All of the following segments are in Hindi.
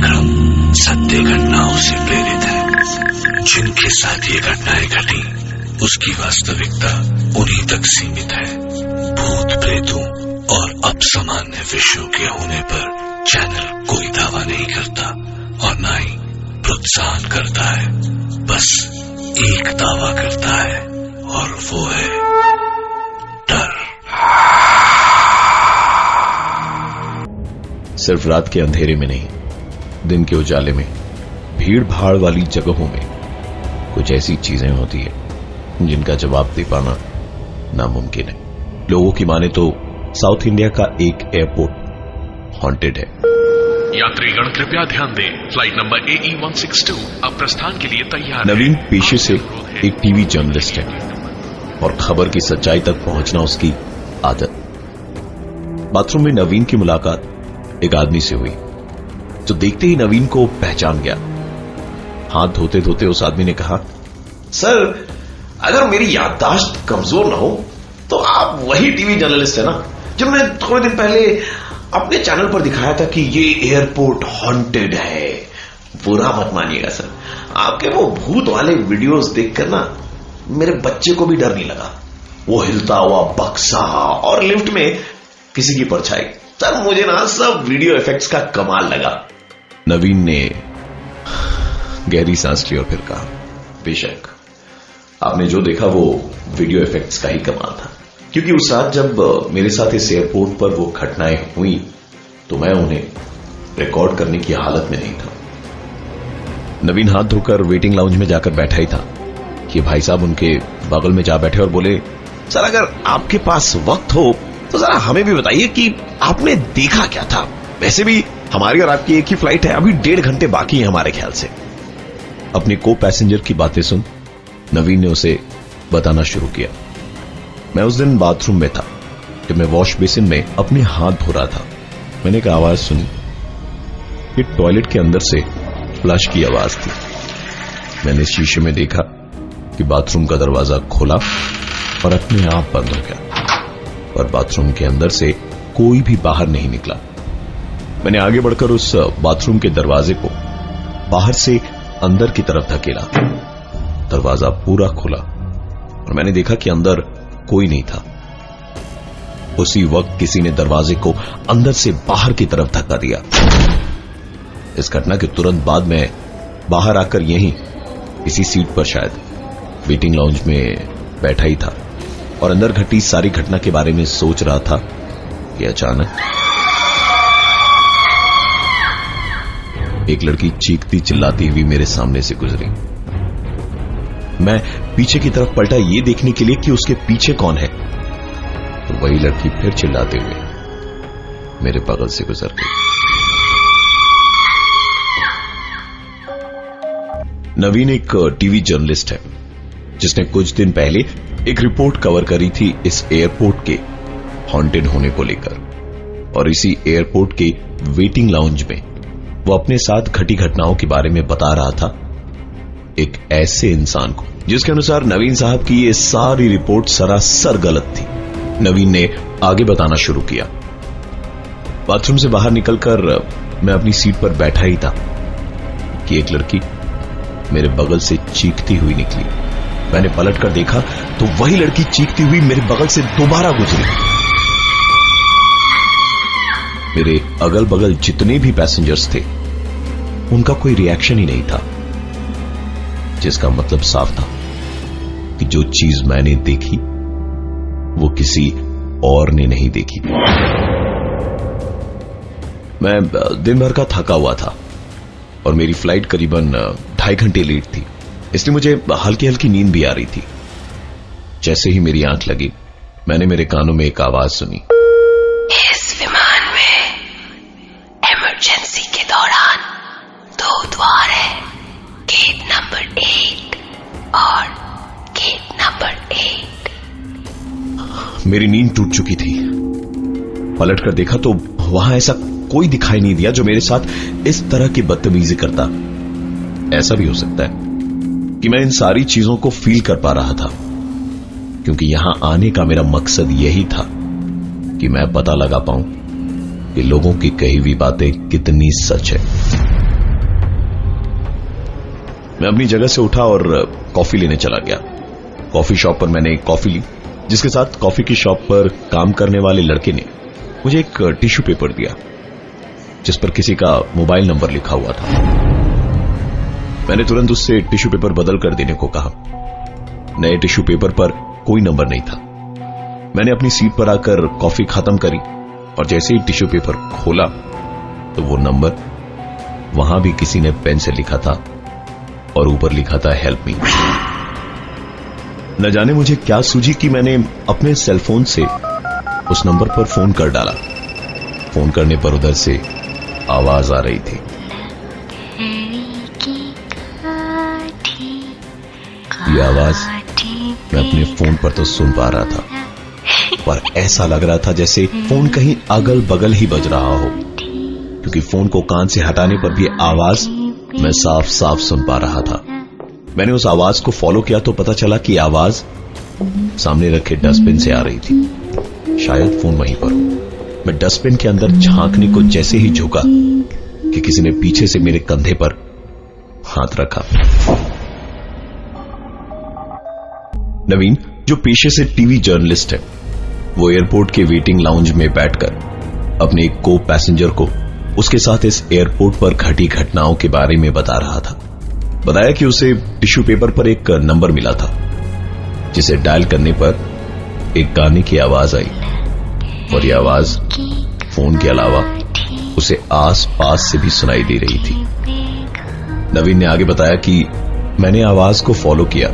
कार्यक्रम सत्य घटनाओं से प्रेरित है। जिनके साथ ये घटनाएं घटी उसकी वास्तविकता उन्हीं तक सीमित है। भूत प्रेतों और अपसामान्य विषयों के होने पर चैनल कोई दावा नहीं करता और न ही प्रोत्साहन करता है। बस एक दावा करता है और वो है डर। सिर्फ रात के अंधेरे में नहीं, दिन के उजाले में, भीड़ भाड़ वाली जगहों में कुछ ऐसी चीजें होती है जिनका जवाब दे पाना नामुमकिन है। लोगों की माने तो साउथ इंडिया का एक एयरपोर्ट हॉन्टेड है। यात्रीगण कृपया ध्यान दें, फ्लाइट नंबर AE 162 अब प्रस्थान के लिए तैयार है। नवीन पेशे से एक टीवी जर्नलिस्ट है और खबर की सच्चाई तक पहुंचना उसकी आदत। बाथरूम में नवीन की मुलाकात एक आदमी से हुई जो देखते ही नवीन को पहचान गया। हाथ धोते धोते उस आदमी ने कहा, सर, अगर मेरी याददाश्त कमजोर ना हो तो आप वही टीवी जर्नलिस्ट है ना जो मैं थोड़े दिन पहले अपने चैनल पर दिखाया था कि ये एयरपोर्ट हॉन्टेड है। बुरा मत मानिएगा सर, आपके वो भूत वाले वीडियोस देखकर ना मेरे बच्चे को भी डर नहीं लगा। वो हिलता हुआ बक्सा और लिफ्ट में किसी की परछाई, सर मुझे ना सब वीडियो इफेक्ट्स का कमाल लगा। नवीन ने गहरी सांस ली और फिर कहा, बेशक आपने जो देखा वो वीडियो इफेक्ट्स का ही कमाल था, क्योंकि उस रात जब मेरे साथ इस एयरपोर्ट पर वो घटनाएं हुई तो मैं उन्हें रिकॉर्ड करने की हालत में नहीं था। नवीन हाथ धोकर वेटिंग लाउंज में जाकर बैठा ही था कि भाई साहब उनके बगल में जा बैठे और बोले, सर अगर आपके पास वक्त हो तो जरा हमें भी बताइए कि आपने देखा क्या था। वैसे भी हमारी और आपकी एक ही फ्लाइट है, अभी 1.5 घंटे बाकी है हमारे ख्याल से। अपने को पैसेंजर की बातें सुन नवीन ने उसे बताना शुरू किया। मैं उस दिन बाथरूम में था कि मैं वॉश बेसिन में अपने हाथ धो रहा था। मैंने एक आवाज सुनी। ये टॉयलेट के अंदर से फ्लश की आवाज थी। मैंने शीशे में देखा कि बाथरूम का दरवाजा खोला और अपने आप बंद हो गया और बाथरूम के अंदर से कोई भी बाहर नहीं निकला। मैंने आगे बढ़कर उस बाथरूम के दरवाजे को बाहर से अंदर की तरफ धकेला। दरवाजा पूरा खुला और मैंने देखा कि अंदर कोई नहीं था। उसी वक्त किसी ने दरवाजे को अंदर से बाहर की तरफ धक्का दिया। इस घटना के तुरंत बाद मैं बाहर आकर यहीं इसी सीट पर शायद वेटिंग लाउंज में बैठा ही था और अंदर घटी सारी घटना के बारे में सोच रहा था कि अचानक एक लड़की चीखती चिल्लाती हुई मेरे सामने से गुजरी। मैं पीछे की तरफ पलटा ये देखने के लिए कि उसके पीछे कौन है, तो वही लड़की फिर चिल्लाते हुए मेरे बगल से गुजर गई। नवीन एक टीवी जर्नलिस्ट है जिसने कुछ दिन पहले एक रिपोर्ट कवर करी थी इस एयरपोर्ट के हॉन्टेड होने को लेकर और इसी एयरपोर्ट के वेटिंग लाउंज में वो अपने साथ घटी घटनाओं के बारे में बता रहा था एक ऐसे इंसान को जिसके अनुसार नवीन साहब की ये सारी रिपोर्ट सरासर गलत थी। नवीन ने आगे बताना शुरू किया। बाथरूम से बाहर निकलकर मैं अपनी सीट पर बैठा ही था कि एक लड़की मेरे बगल से चीखती हुई निकली। मैंने पलटकर देखा तो वही लड़की चीखती हुई मेरे बगल से दोबारा गुजरी। मेरे अगल बगल जितने भी पैसेंजर्स थे उनका कोई रिएक्शन ही नहीं था, जिसका मतलब साफ था कि जो चीज मैंने देखी वो किसी और ने नहीं देखी। मैं दिन भर का थका हुआ था और मेरी फ्लाइट करीबन 2.5 घंटे लेट थी, इसलिए मुझे हल्की हल्की नींद भी आ रही थी। जैसे ही मेरी आंख लगी मैंने मेरे कानों में एक आवाज सुनी, इस विमान में इमरजेंसी के दौरान 2 द्वार है, गेट नंबर 8 और गेट नंबर 8। मेरी नींद टूट चुकी थी। पलटकर देखा तो वहां ऐसा कोई दिखाई नहीं दिया जो मेरे साथ इस तरह की बदतमीजी करता। ऐसा भी हो सकता है कि मैं इन सारी चीजों को फील कर पा रहा था, क्योंकि यहां आने का मेरा मकसद यही था कि मैं पता लगा पाऊं कि लोगों की कही हुई बातें कितनी सच है। मैं अपनी जगह से उठा और कॉफी लेने चला गया। कॉफी शॉप पर मैंने एक कॉफी ली, जिसके साथ कॉफी की शॉप पर काम करने वाले लड़के ने मुझे एक टिश्यू पेपर दिया जिस पर किसी का मोबाइल नंबर लिखा हुआ था। मैंने तुरंत उससे टिश्यू पेपर बदल कर देने को कहा। नए टिश्यू पेपर पर कोई नंबर नहीं था। मैंने अपनी सीट पर आकर कॉफी खत्म करी और जैसे ही टिश्यू पेपर खोला तो वो नंबर वहां भी किसी ने पेन से लिखा था और ऊपर लिखा था हेल्प मी। न जाने मुझे क्या सूझी कि मैंने अपने सेलफोन से उस नंबर पर फोन कर डाला। फोन करने पर उधर से आवाज आ रही थी। ये आवाज मैं अपने फोन पर तो सुन पा रहा था, पर ऐसा लग रहा था जैसे फोन कहीं अगल बगल ही बज रहा हो, क्योंकि फोन को कान से हटाने पर भी आवाज मैं साफ साफ सुन पा रहा था। मैंने उस आवाज को फॉलो किया तो पता चला कि आवाज सामने रखे डस्टबिन से आ रही थी। शायद फोन वहीं पर हो। मैं डस्टबिन के अंदर झांकने को जैसे ही झुका कि किसी ने पीछे से मेरे कंधे पर हाथ रखा। नवीन, जो पेशे से टीवी जर्नलिस्ट है, वो एयरपोर्ट के वेटिंग लाउंज में बैठकर अपने एक को पैसेंजर को उसके साथ इस एयरपोर्ट पर घटी घटनाओं के बारे में बता रहा था। बताया कि उसे टिश्यू पेपर पर एक नंबर मिला था जिसे डायल करने पर एक गाने की आवाज आई और यह आवाज फोन के अलावा उसे आस पास से भी सुनाई दे रही थी। नवीन ने आगे बताया कि मैंने आवाज को फॉलो किया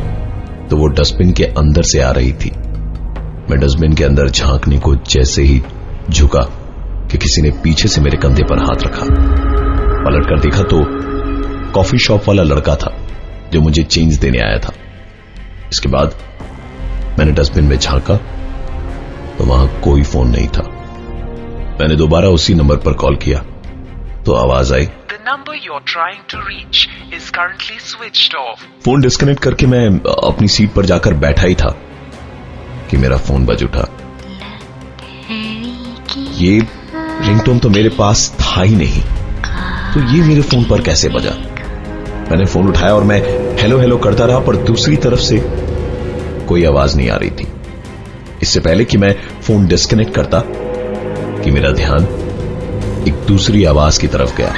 तो वो डस्टबिन के अंदर से आ रही थी। मैं डस्टबिन के अंदर झांकने को जैसे ही झुका कि किसी ने पीछे से मेरे कंधे पर हाथ रखा। पलट कर देखा तो कॉफी शॉप वाला लड़का था जो मुझे चेंज देने आया था। इसके बाद मैंने डस्टबिन में झांका तो वहां कोई फोन नहीं था। मैंने दोबारा उसी नंबर पर कॉल किया तो आवाज आई, The number you're trying to reach is currently switched off. Phone disconnect करके मैं अपनी सीट पर जाकर बैठा ही था कि मेरा फोन बज उठा। ये रिंगटोन तो मेरे पास था ही नहीं, तो ये मेरे फोन पर कैसे बजा? मैंने फोन उठाया और मैं हेलो हेलो करता रहा, पर दूसरी तरफ से कोई आवाज नहीं आ रही थी। इससे पहले कि मैं फोन डिस्कनेक्ट करता कि मेरा ध्यान एक दूसरी आवाज की तरफ गया।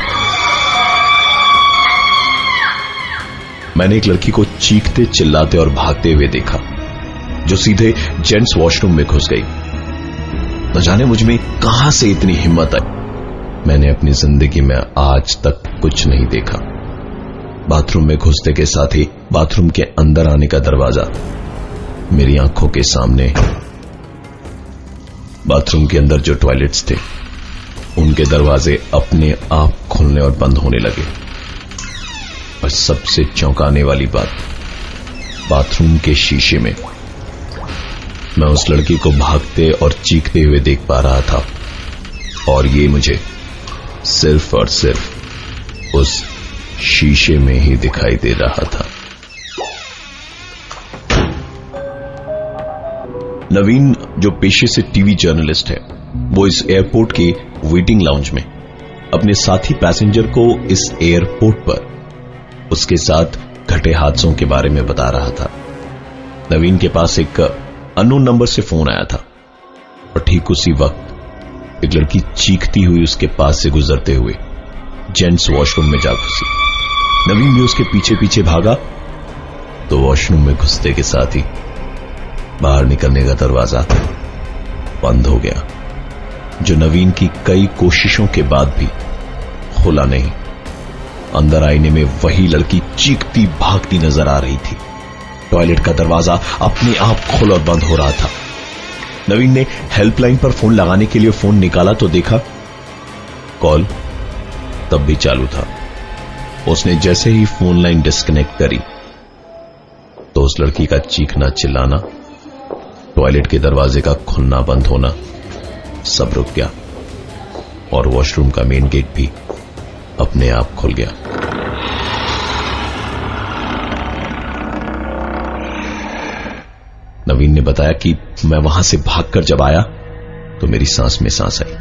मैंने एक लड़की को चीखते चिल्लाते और भागते हुए देखा जो सीधे जेंट्स वॉशरूम में घुस गई। न जाने मुझ में कहां से इतनी हिम्मत आई। मैंने अपनी जिंदगी में आज तक कुछ नहीं देखा। बाथरूम में घुसते के साथ ही बाथरूम के अंदर आने का दरवाजा मेरी आंखों के सामने। बाथरूम के अंदर जो टॉयलेट्स थे उनके दरवाजे अपने आप खुलने और बंद होने लगे। और सबसे चौंकाने वाली बात, बाथरूम के शीशे में मैं उस लड़की को भागते और चीखते हुए देख पा रहा था, और ये मुझे सिर्फ और सिर्फ उस शीशे में ही दिखाई दे रहा था। नवीन, जो पेशे से टीवी जर्नलिस्ट है, वो इस एयरपोर्ट के वेटिंग लाउंज में अपने साथी पैसेंजर को इस एयरपोर्ट पर उसके साथ घटे हादसों के बारे में बता रहा था। नवीन के पास एक अननोन नंबर से फोन आया था और ठीक उसी वक्त एक लड़की चीखती हुई उसके पास से गुजरते हुए जेंट्स वॉशरूम में जा घुसी। नवीन भी उसके पीछे पीछे भागा तो वॉशरूम में घुसते के साथ ही बाहर निकलने का दरवाजा बंद हो गया, जो नवीन की कई कोशिशों के बाद भी खुला नहीं। अंदर आईने में वही लड़की चीखती भागती नजर आ रही थी। टॉयलेट का दरवाजा अपने आप खुल और बंद हो रहा था। नवीन ने हेल्पलाइन पर फोन लगाने के लिए फोन निकाला तो देखा कॉल तब भी चालू था। उसने जैसे ही फोन लाइन डिस्कनेक्ट करी तो उस लड़की का चीखना चिल्लाना, टॉयलेट के दरवाजे का खुलना बंद होना सब रुक गया और वॉशरूम का मेन गेट भी अपने आप खुल गया। नवीन ने बताया कि मैं वहां से भागकर जब आया तो मेरी सांस में सांस आई,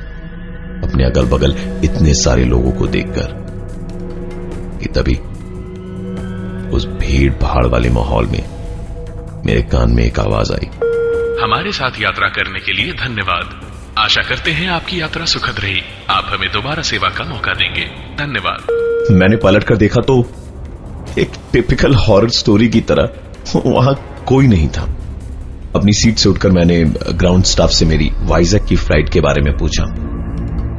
अपने अगल बगल इतने सारे लोगों को देखकर कि तभी उस भीड़ भाड़ वाले माहौल में मेरे कान में एक आवाज आई, हमारे साथ यात्रा करने के लिए धन्यवाद। आशा करते हैं आपकी यात्रा सुखद रही। आप हमें दोबारा सेवा का मौका देंगे। धन्यवाद। मैंने पलट कर देखा तो एक टिपिकल हॉरर स्टोरी की तरह वहां कोई नहीं था। अपनी सीट से उठकर मैंने ग्राउंड स्टाफ से मेरी वाइजैक की फ्लाइट के बारे में पूछा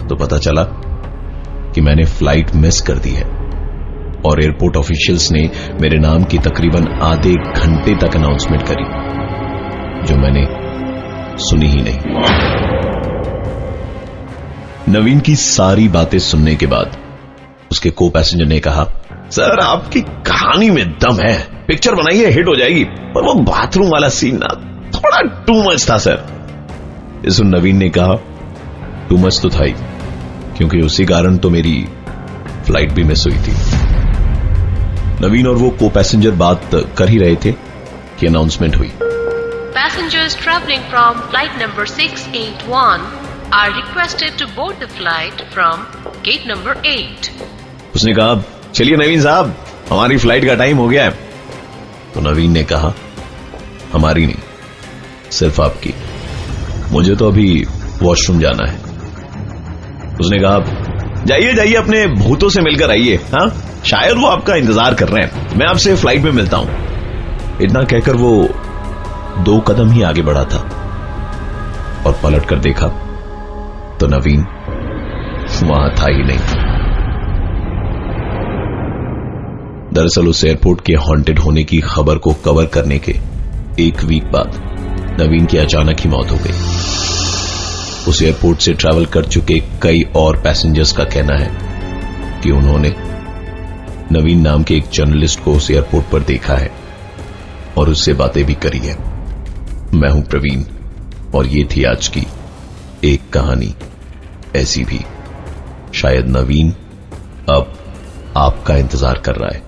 तो पता चला कि मैंने फ्लाइट मिस कर दी है और एयरपोर्ट ऑफिशियल्स ने मेरे नाम की तकरीबन आधे घंटे तक अनाउंसमेंट करी, जो मैंने सुनी ही नहीं। नवीन की सारी बातें सुनने के बाद उसके को पैसेंजर ने कहा, सर आपकी कहानी में दम है, पिक्चर बनाइए, हिट हो जाएगी, पर वो बाथरूम वाला सीन ना थोड़ा टू मच था सर। इस नवीन ने कहा, टू मच तो था ही, क्योंकि उसी कारण तो मेरी फ्लाइट भी मिस हुई थी। नवीन और वो को पैसेंजर बात कर ही रहे थे कि अनाउंसमेंट हुई, Passengers traveling from flight number 681 are requested to board the flight from gate number 8. उसने कहा, चलिए नवीन साहब, हमारी फ्लाइट का टाइम हो गया है। तो नवीन ने कहा, हमारी नहीं, सिर्फ आपकी, मुझे तो अभी वॉशरूम जाना है। उसने कहा, जाइए जाइए, अपने भूतों से मिलकर आइए, हाँ, शायद वो आपका इंतजार कर रहे हैं, मैं आपसे फ्लाइट में मिलता हूं। इतना कहकर वो 2 कदम ही आगे बढ़ा था और पलट कर देखा तो नवीन वहां था ही नहीं। दरअसल उस एयरपोर्ट के हॉन्टेड होने की खबर को कवर करने के 1 वीक बाद नवीन की अचानक ही मौत हो गई। उस एयरपोर्ट से ट्रैवल कर चुके कई और पैसेंजर्स का कहना है कि उन्होंने नवीन नाम के एक जर्नलिस्ट को उस एयरपोर्ट पर देखा है और उससे बातें भी करी है। मैं हूं प्रवीण और ये थी आज की एक कहानी ऐसी भी। शायद नवीन अब आपका इंतजार कर रहा है।